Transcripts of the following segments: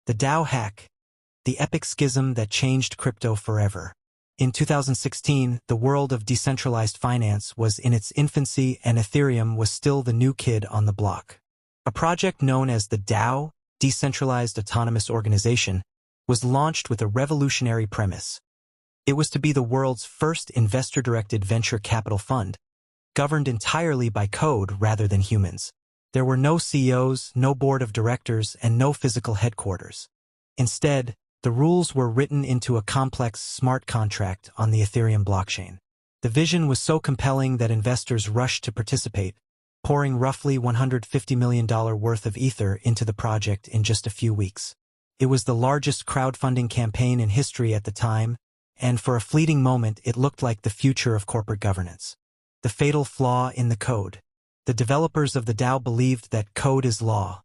The DAO hack, the epic schism that changed crypto forever. In 2016, the world of decentralized finance was in its infancy and Ethereum was still the new kid on the block. A project known as the DAO, Decentralized Autonomous Organization, was launched with a revolutionary premise. It was to be the world's first investor-directed venture capital fund, governed entirely by code rather than humans. There were no CEOs, no board of directors, and no physical headquarters. Instead, the rules were written into a complex smart contract on the Ethereum blockchain. The vision was so compelling that investors rushed to participate, pouring roughly $150 million worth of Ether into the project in just a few weeks. It was the largest crowdfunding campaign in history at the time, and for a fleeting moment it looked like the future of corporate governance. The fatal flaw in the code. The developers of the DAO believed that code is law,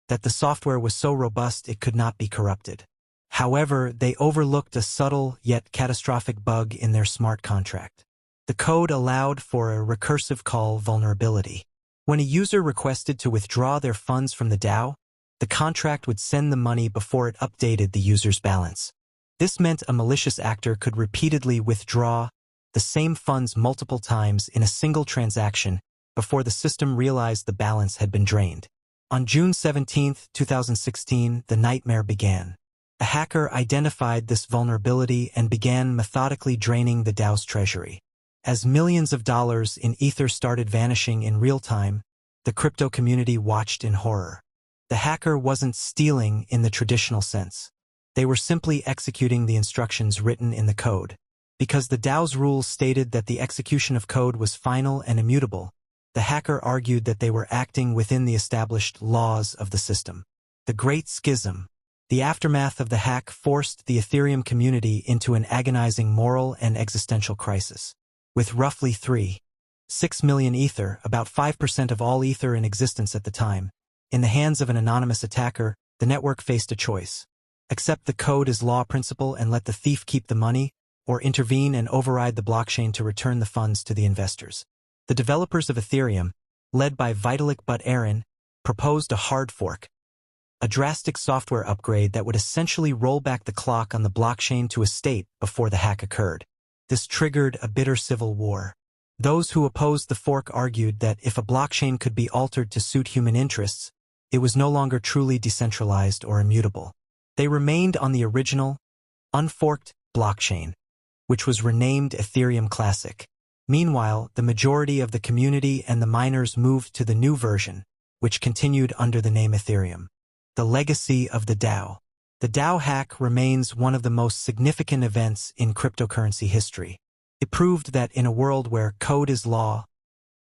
that the software was so robust it could not be corrupted. However, they overlooked a subtle yet catastrophic bug in their smart contract. The code allowed for a recursive call vulnerability. When a user requested to withdraw their funds from the DAO, the contract would send the money before it updated the user's balance. This meant a malicious actor could repeatedly withdraw the same funds multiple times in a single transaction before the system realized the balance had been drained. On June 17, 2016, the nightmare began. A hacker identified this vulnerability and began methodically draining the DAO's treasury. As millions of dollars in Ether started vanishing in real time, the crypto community watched in horror. The hacker wasn't stealing in the traditional sense. They were simply executing the instructions written in the code. Because the DAO's rules stated that the execution of code was final and immutable, the hacker argued that they were acting within the established laws of the system. The Great Schism. The aftermath of the hack forced the Ethereum community into an agonizing moral and existential crisis. With roughly 3.6 million Ether, about 5% of all Ether in existence at the time, in the hands of an anonymous attacker, the network faced a choice. Accept the code as law principle and let the thief keep the money, or intervene and override the blockchain to return the funds to the investors. The developers of Ethereum, led by Vitalik Buterin, proposed a hard fork, a drastic software upgrade that would essentially roll back the clock on the blockchain to a state before the hack occurred. This triggered a bitter civil war. Those who opposed the fork argued that if a blockchain could be altered to suit human interests, it was no longer truly decentralized or immutable. They remained on the original, unforked blockchain, which was renamed Ethereum Classic. Meanwhile, the majority of the community and the miners moved to the new version, which continued under the name Ethereum. The legacy of the DAO. The DAO hack remains one of the most significant events in cryptocurrency history. It proved that in a world where code is law,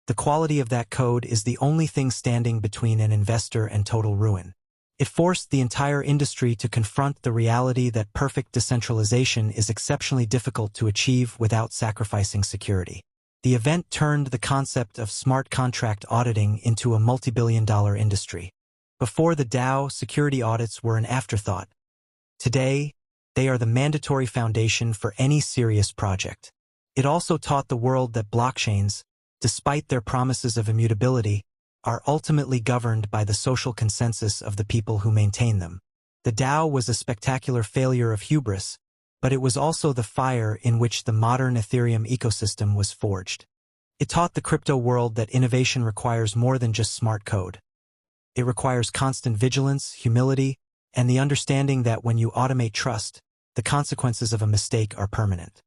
the quality of that code is the only thing standing between an investor and total ruin. It forced the entire industry to confront the reality that perfect decentralization is exceptionally difficult to achieve without sacrificing security. The event turned the concept of smart contract auditing into a multi-billion-dollar industry. Before the DAO, security audits were an afterthought. Today, they are the mandatory foundation for any serious project. It also taught the world that blockchains, despite their promises of immutability, are ultimately governed by the social consensus of the people who maintain them. The DAO was a spectacular failure of hubris, but it was also the fire in which the modern Ethereum ecosystem was forged. It taught the crypto world that innovation requires more than just smart code. It requires constant vigilance, humility, and the understanding that when you automate trust, the consequences of a mistake are permanent.